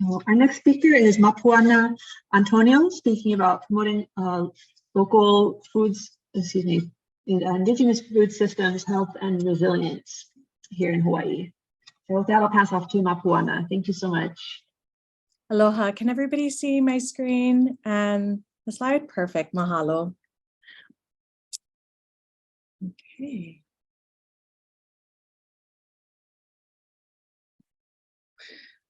Our next speaker is Mapuana Antonio, speaking about promoting local foods, indigenous food systems, health, and resilience here in Hawaii. So with that, I'll pass off to Mapuana. Thank you so much. Aloha. Can everybody see my screen and the slide? Perfect. Mahalo. Okay.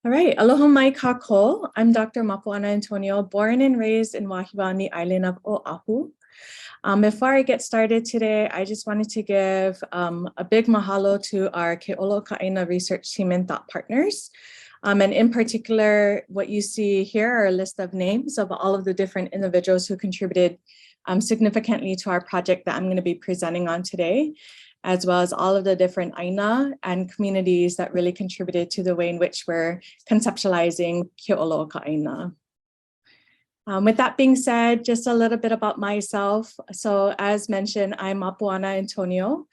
All right, aloha mai kako. I'm Dr. Mapuana Antonio, born and raised in Wahiawa on the island of Oahu. Before I get started today, I just wanted to give a big mahalo to our Ke'olo Ka'aina research team and thought partners. And in particular, what you see here are a list of names of all of the different individuals who contributed significantly to our project that I'm going to be presenting on today, as well as all of the different aina and communities that really contributed to the way in which we're conceptualizing Ke'olo Ka'aina. With that being said, just a little bit about myself. So as mentioned, I'm Mapuana Antonio,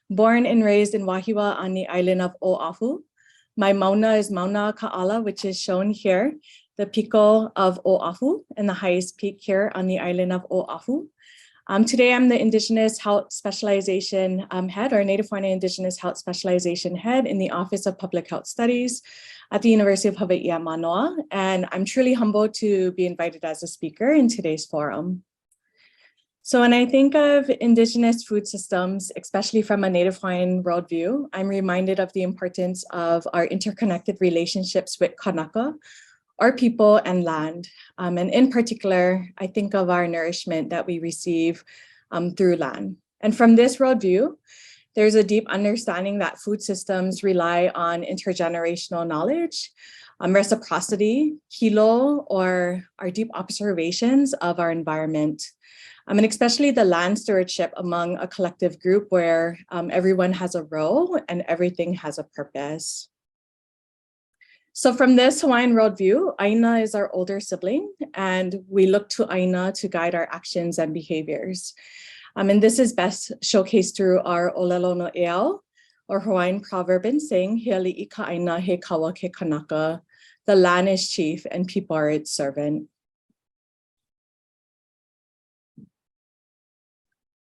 born and raised in Wahiawa on the island of Oahu. My mauna is Mauna Ka'ala, which is shown here, the piko of Oahu and the highest peak here on the island of Oahu. Today, I'm the Indigenous Health Specialization Head, or Native Hawaiian Indigenous Health Specialization Head in the Office of Public Health Studies at the University of Hawaii at Manoa, and I'm truly humbled to be invited as a speaker in today's forum. So when I think of Indigenous food systems, especially from a Native Hawaiian worldview, I'm reminded of the importance of our interconnected relationships with Kanaka, our people and land. And in particular, I think of our nourishment that we receive through land. And from this worldview, there's a deep understanding that food systems rely on intergenerational knowledge, reciprocity, hilo, or our deep observations of our environment. And especially the land stewardship among a collective group where everyone has a role and everything has a purpose. So from this Hawaiian worldview, aina is our older sibling, and we look to aina to guide our actions and behaviors. And this is best showcased through our olelo no eau, or Hawaiian proverb and saying, he ali'i ka aina he kawa ke kanaka, the land is chief and people are its servant.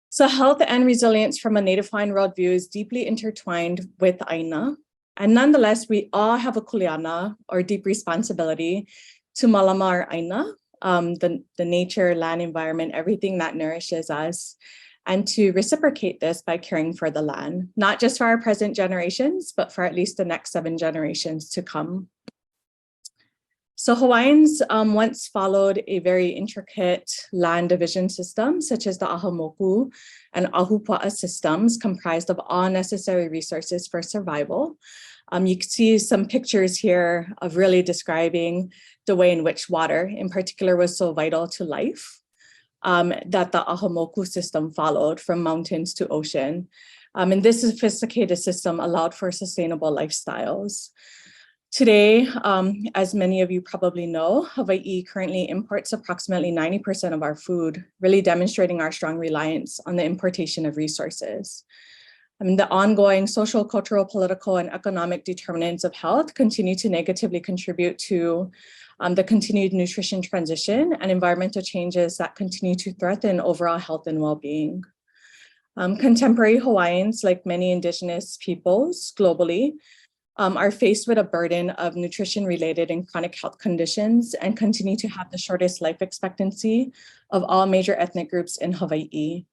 So health and resilience from a Native Hawaiian worldview is deeply intertwined with aina. And nonetheless, we all have a kuleana, or deep responsibility, to malama our aina, the nature, land, environment, everything that nourishes us, and to reciprocate this by caring for the land, not just for our present generations, but for at least the next 7 generations to come. So Hawaiians once followed a very intricate land division system, such as the ahamoku and ahupua'a systems, comprised of all necessary resources for survival. You can see some pictures here of really describing the way in which water, in particular, was so vital to life, that the ahamoku system followed from mountains to ocean. And this sophisticated system allowed for sustainable lifestyles. Today, as many of you probably know, Hawaii currently imports approximately 90% of our food, really demonstrating our strong reliance on the importation of resources. The ongoing social, cultural, political, and economic determinants of health continue to negatively contribute to the continued nutrition transition and environmental changes that continue to threaten overall health and well-being. Contemporary Hawaiians, like many Indigenous peoples globally, are faced with a burden of nutrition-related and chronic health conditions and continue to have the shortest life expectancy of all major ethnic groups in Hawaii.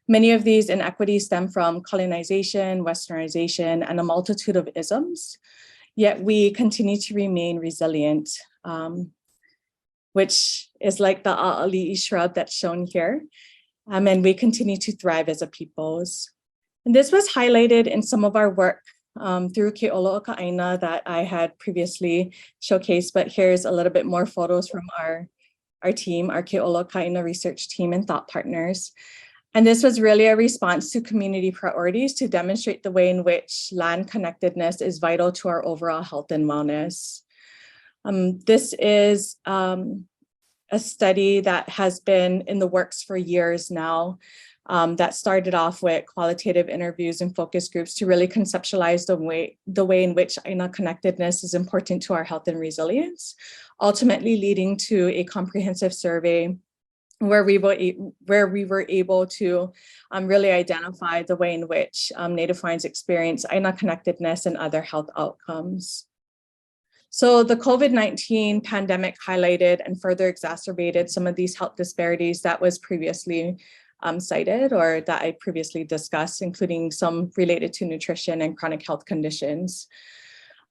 Many of these inequities stem from colonization, westernization, and a multitude of isms, yet we continue to remain resilient, which is like the a'ali'i shrub that's shown here, and we continue to thrive as a peoples. And this was highlighted in some of our work through Ke'olo Ka'aina that I had previously showcased, but here's a little bit more photos from our team, our Ke'olo Ka'aina research team and thought partners. And this was really a response to community priorities to demonstrate the way in which land connectedness is vital to our overall health and wellness. This is a study that has been in the works for years now, that started off with qualitative interviews and focus groups to really conceptualize the way in which Aina connectedness is important to our health and resilience, ultimately leading to a comprehensive survey where we were able to really identify the way in which Native Hawaiians experience Aina connectedness and other health outcomes. So the COVID-19 pandemic highlighted and further exacerbated some of these health disparities that was previously cited or that I previously discussed, including some related to nutrition and chronic health conditions.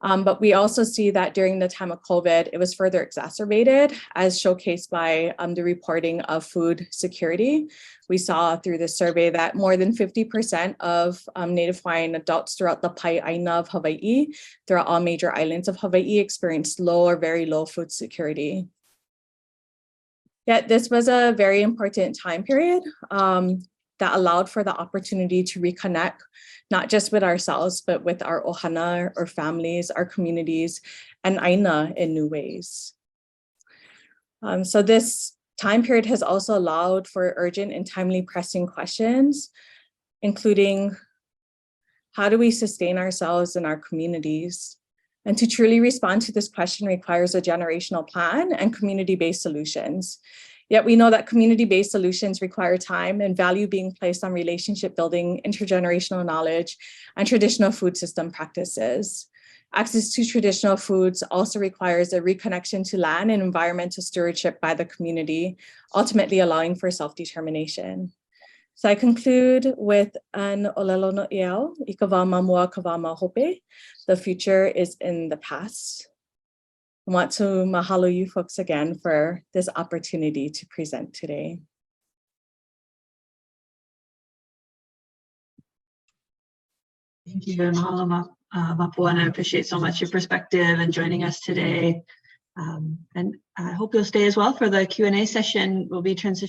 But we also see that during the time of COVID, it was further exacerbated as showcased by the reporting of food security. We saw through this survey that more than 50% of Native Hawaiian adults throughout the Pai'aina of Hawaii, throughout all major islands of Hawaii, experienced low or very low food security. Yet this was a very important time period that allowed for the opportunity to reconnect, not just with ourselves, but with our ohana, our families, our communities, and Aina in new ways. So this time period has also allowed for urgent and timely pressing questions, including how do we sustain ourselves and our communities? And to truly respond to this question requires a generational plan and community-based solutions. Yet we know that community-based solutions require time and value being placed on relationship building, intergenerational knowledge, and traditional food system practices. Access to traditional foods also requires a reconnection to land and environmental stewardship by the community, ultimately allowing for self-determination. So I conclude with an olelo no iao, I ka wā mamua ka wā mahope. The future is in the past. I want to mahalo you folks again for this opportunity to present today. Thank you, mahalo Mapua, and I appreciate so much your perspective and joining us today. And I hope you'll stay as well for the Q&A session. We'll be transitioning